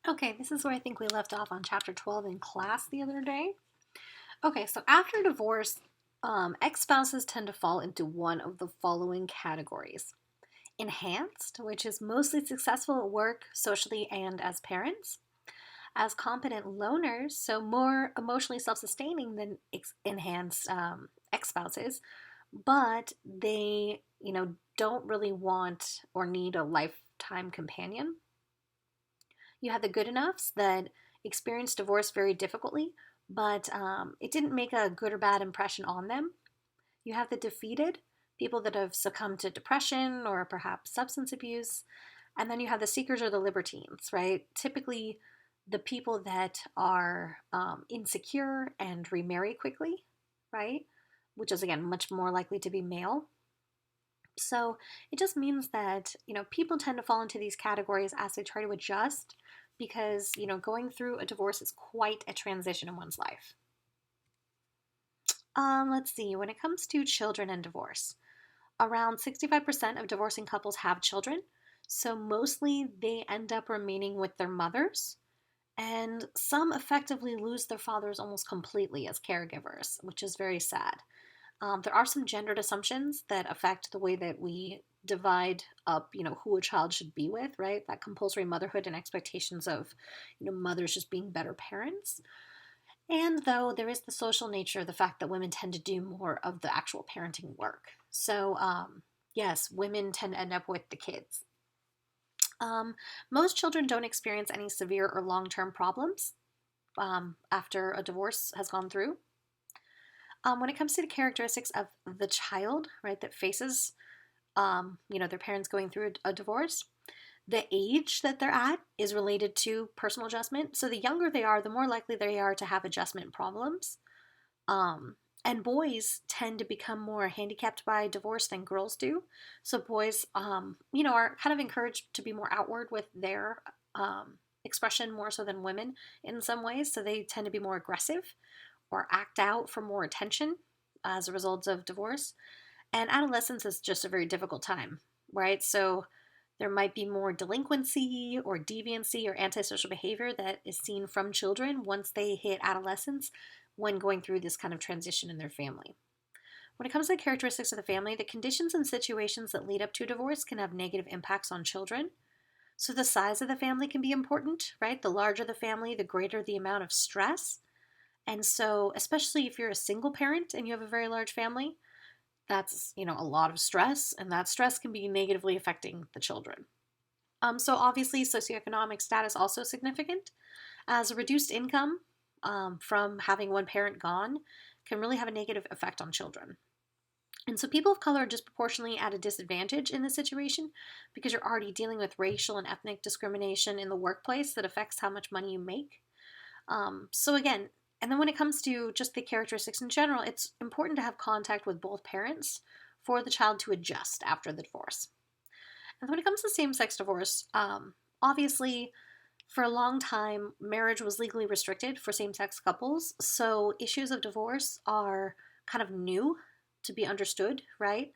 Okay, this is where I think we left off on chapter 12 in class the other day. Okay, so after divorce, ex spouses tend to fall into one of the following categories: enhanced, which is mostly successful at work, socially, and as parents; as competent loners, so more emotionally self sustaining than enhanced ex spouses, but they, don't really want or need a lifetime companion. You have the good enoughs that experienced divorce very difficultly, but it didn't make a good or bad impression on them. You have the defeated, people that have succumbed to depression or perhaps substance abuse. And then you have the seekers or the libertines, right? Typically, the people that are insecure and remarry quickly, right? Which is, again, much more likely to be male. So it just means that, people tend to fall into these categories as they try to adjust because, going through a divorce is quite a transition in one's life. Let's see, when it comes to children and divorce, around 65% of divorcing couples have children. So mostly they end up remaining with their mothers. And some effectively lose their fathers almost completely as caregivers, which is very sad. There are some gendered assumptions that affect the way that we divide up, who a child should be with, right? That compulsory motherhood and expectations of, mothers just being better parents. And though there is the social nature, the fact that women tend to do more of the actual parenting work. So, yes, women tend to end up with the kids. Most children don't experience any severe or long term problems after a divorce has gone through. When it comes to the characteristics of the child, right, that faces, their parents going through a divorce, the age that they're at is related to personal adjustment. So the younger they are, the more likely they are to have adjustment problems. And boys tend to become more handicapped by divorce than girls do. So boys, are kind of encouraged to be more outward with their expression more so than women in some ways. So they tend to be more aggressive or act out for more attention as a result of divorce. And adolescence is just a very difficult time, right? So there might be more delinquency or deviancy or antisocial behavior that is seen from children once they hit adolescence when going through this kind of transition in their family. When it comes to the characteristics of the family, the conditions and situations that lead up to divorce can have negative impacts on children. So the size of the family can be important, right? The larger the family, the greater the amount of stress. And so, especially if you're a single parent and you have a very large family, that's, a lot of stress, and that stress can be negatively affecting the children. So obviously, socioeconomic status also significant, as a reduced income from having one parent gone can really have a negative effect on children. And so people of color are disproportionately at a disadvantage in this situation because you're already dealing with racial and ethnic discrimination in the workplace that affects how much money you make. So again, and then when it comes to just the characteristics in general, it's important to have contact with both parents for the child to adjust after the divorce. And when it comes to same-sex divorce, obviously, for a long time, marriage was legally restricted for same-sex couples, so issues of divorce are kind of new to be understood, right?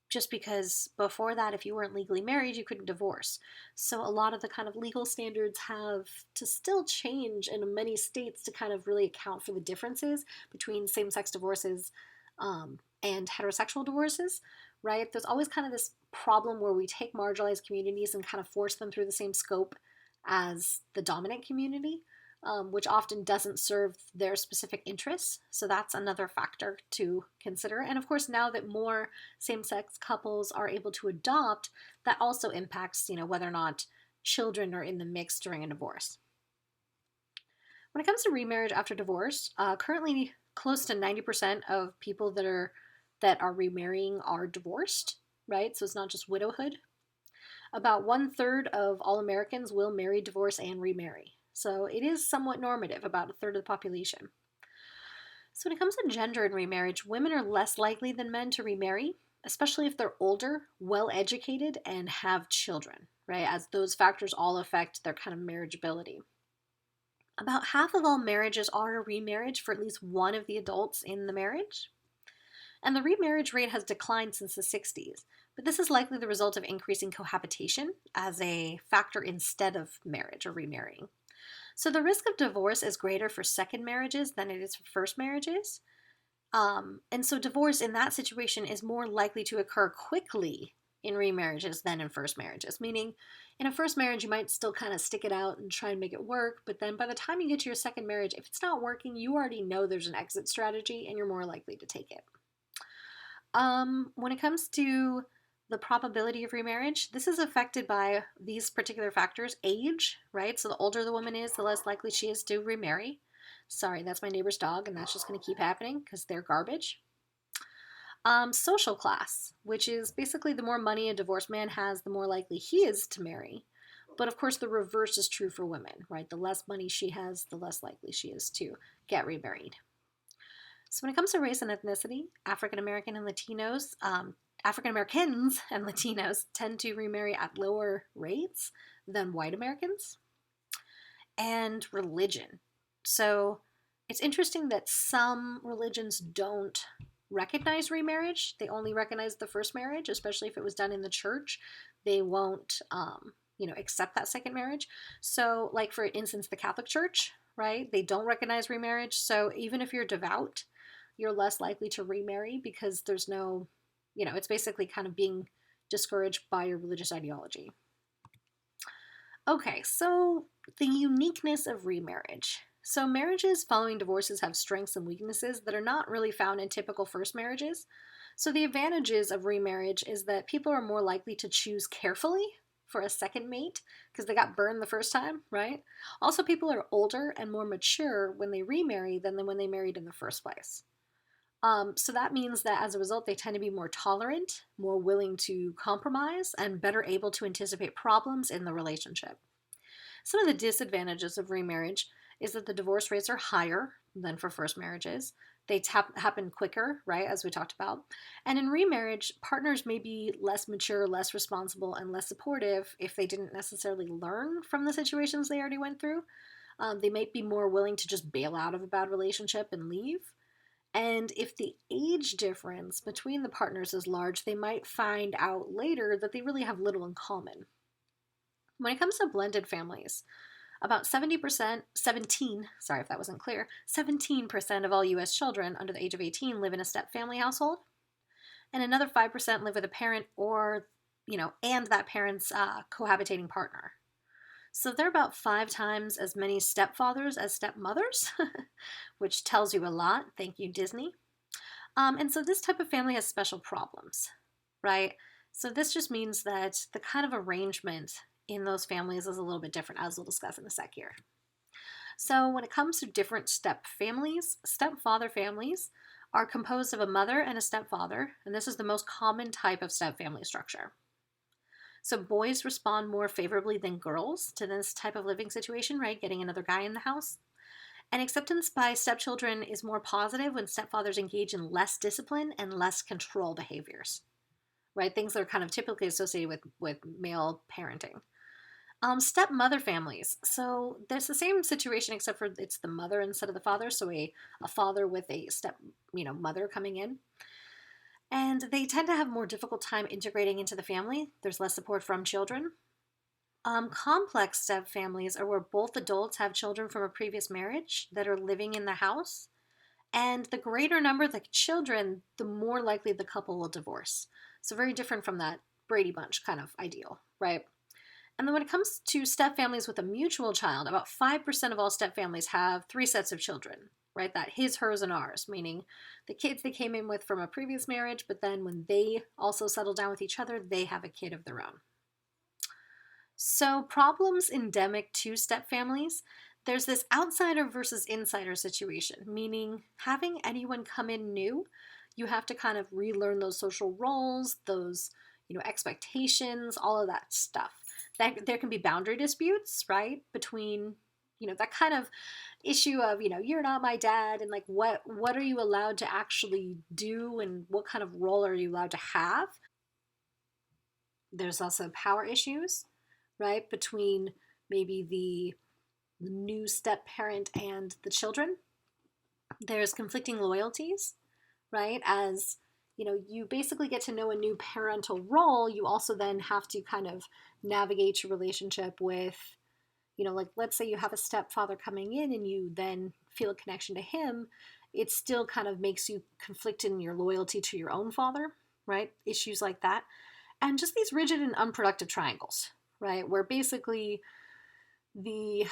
Just because before that, if you weren't legally married, you couldn't divorce. So a lot of the kind of legal standards have to still change in many states to kind of really account for the differences between same-sex divorces and heterosexual divorces, right? There's always kind of this problem where we take marginalized communities and kind of force them through the same scope as the dominant community, which often doesn't serve their specific interests. So that's another factor to consider. And of course, now that more same-sex couples are able to adopt, that also impacts, whether or not children are in the mix during a divorce. When it comes to remarriage after divorce, currently close to 90% of people that are remarrying are divorced, right? So it's not just widowhood. About 1/3 of all Americans will marry, divorce, and remarry. So it is somewhat normative, about a third of the population. So when it comes to gender and remarriage, women are less likely than men to remarry, especially if they're older, well educated, and have children, right? As those factors all affect their kind of marriageability. About half of all marriages are a remarriage for at least one of the adults in the marriage. And the remarriage rate has declined since the 60s, but this is likely the result of increasing cohabitation as a factor instead of marriage or remarrying. So the risk of divorce is greater for second marriages than it is for first marriages. And so divorce in that situation is more likely to occur quickly in remarriages than in first marriages, meaning in a first marriage, you might still kind of stick it out and try and make it work. But then by the time you get to your second marriage, if it's not working, you already know there's an exit strategy and you're more likely to take it. When it comes to the probability of remarriage, this is affected by these particular factors. Age, right? So the older the woman is, the less likely she is to remarry. Sorry, that's my neighbor's dog, and that's just going to keep happening because they're garbage. Social class, which is basically the more money a divorced man has, the more likely he is to marry. But of course, the reverse is true for women, right? The less money she has, the less likely she is to get remarried. So when it comes to race and ethnicity, African Americans and Latinos tend to remarry at lower rates than white Americans. And religion. So it's interesting that some religions don't recognize remarriage. They only recognize the first marriage, especially if it was done in the church. They won't, accept that second marriage. So, like for instance, the Catholic Church, right? They don't recognize remarriage. So even if you're devout, you're less likely to remarry because there's no, it's basically kind of being discouraged by your religious ideology. Okay, so the uniqueness of remarriage. So marriages following divorces have strengths and weaknesses that are not really found in typical first marriages. So the advantages of remarriage is that people are more likely to choose carefully for a second mate because they got burned the first time, right? Also, people are older and more mature when they remarry than when they married in the first place. So that means that as a result, they tend to be more tolerant, more willing to compromise, and better able to anticipate problems in the relationship. Some of the disadvantages of remarriage is that the divorce rates are higher than for first marriages. They happen quicker, right, as we talked about. And in remarriage, partners may be less mature, less responsible, and less supportive if they didn't necessarily learn from the situations they already went through. They might be more willing to just bail out of a bad relationship and leave. And if the age difference between the partners is large, they might find out later that they really have little in common. When it comes to blended families, about 17% of all U.S. children under the age of 18 live in a step-family household, and another 5% live with a parent and that parent's cohabitating partner. So there are about 5 times as many stepfathers as stepmothers, which tells you a lot. Thank you, Disney. And so this type of family has special problems, right? So this just means that the kind of arrangement in those families is a little bit different, as we'll discuss in a sec here. So when it comes to different step families, stepfather families are composed of a mother and a stepfather, and this is the most common type of step-family structure. So boys respond more favorably than girls to this type of living situation, right? Getting another guy in the house. And acceptance by stepchildren is more positive when stepfathers engage in less discipline and less control behaviors, right? Things that are kind of typically associated with male parenting. Stepmother families. So there's the same situation except for it's the mother instead of the father. So a father with a mother coming in. And they tend to have more difficult time integrating into the family. There's less support from children. Complex step families are where both adults have children from a previous marriage that are living in the house. And the greater number of the children, the more likely the couple will divorce. So very different from that Brady Bunch kind of ideal, right? And then when it comes to step families with a mutual child, about 5% of all step families have 3 sets of children, right? That his, hers, and ours, meaning the kids they came in with from a previous marriage, but then when they also settle down with each other, they have a kid of their own. So problems endemic to step families, there's this outsider versus insider situation, meaning having anyone come in new, you have to kind of relearn those social roles, those expectations, all of that stuff. There can be boundary disputes, right, between that kind of issue of you're not my dad, and like what are you allowed to actually do, and what kind of role are you allowed to have. There's also power issues, right, between maybe the new step parent and the children. There's conflicting loyalties, right, as you basically get to know a new parental role. You also then have to kind of navigate your relationship with, like let's say you have a stepfather coming in and you then feel a connection to him. It still kind of makes you conflict in your loyalty to your own father, right? Issues like that. And just these rigid and unproductive triangles, right? Where basically the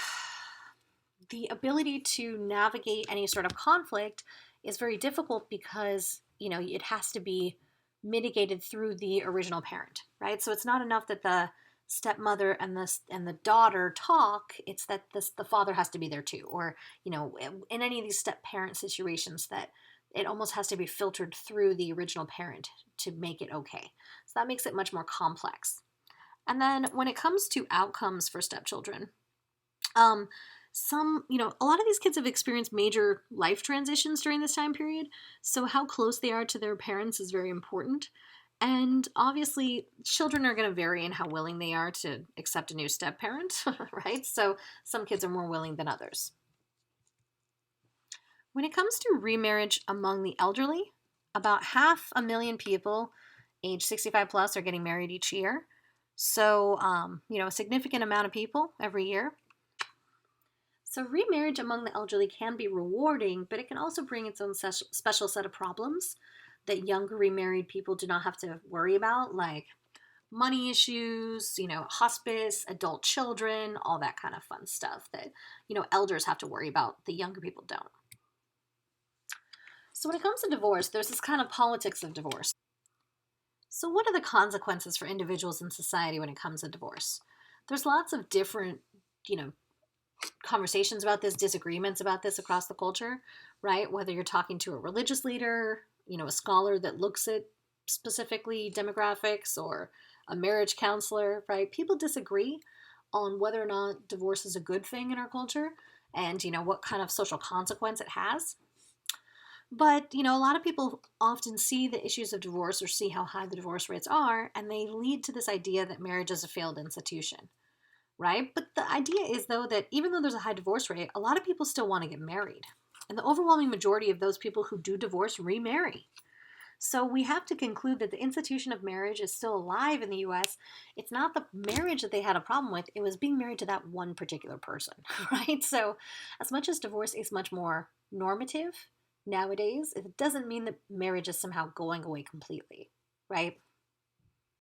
the ability to navigate any sort of conflict is very difficult because it has to be mitigated through the original parent, right? So it's not enough that the stepmother and the daughter talk. It's that the father has to be there too, or in any of these step parent situations, that it almost has to be filtered through the original parent to make it okay. So that makes it much more complex. And then when it comes to outcomes for stepchildren, a lot of these kids have experienced major life transitions during this time period. So how close they are to their parents is very important. And obviously, children are going to vary in how willing they are to accept a new step parent, right? So some kids are more willing than others. When it comes to remarriage among the elderly, about 500,000 people age 65 plus are getting married each year. So, a significant amount of people every year. So remarriage among the elderly can be rewarding, but it can also bring its own special set of problems that younger remarried people do not have to worry about, like money issues, hospice, adult children, all that kind of fun stuff that, elders have to worry about, the younger people don't. So when it comes to divorce, there's this kind of politics of divorce. So what are the consequences for individuals in society when it comes to divorce? There's lots of different, conversations about this, disagreements about this across the culture, right? Whether you're talking to a religious leader, a scholar that looks at specifically demographics, or a marriage counselor, right? People disagree on whether or not divorce is a good thing in our culture and, what kind of social consequence it has. But, a lot of people often see the issues of divorce or see how high the divorce rates are, and they lead to this idea that marriage is a failed institution, right? But the idea is, though, that even though there's a high divorce rate, a lot of people still want to get married. And the overwhelming majority of those people who do divorce remarry. So we have to conclude that the institution of marriage is still alive in the US. It's not the marriage that they had a problem with, it was being married to that one particular person, right? So as much as divorce is much more normative nowadays, it doesn't mean that marriage is somehow going away completely, right?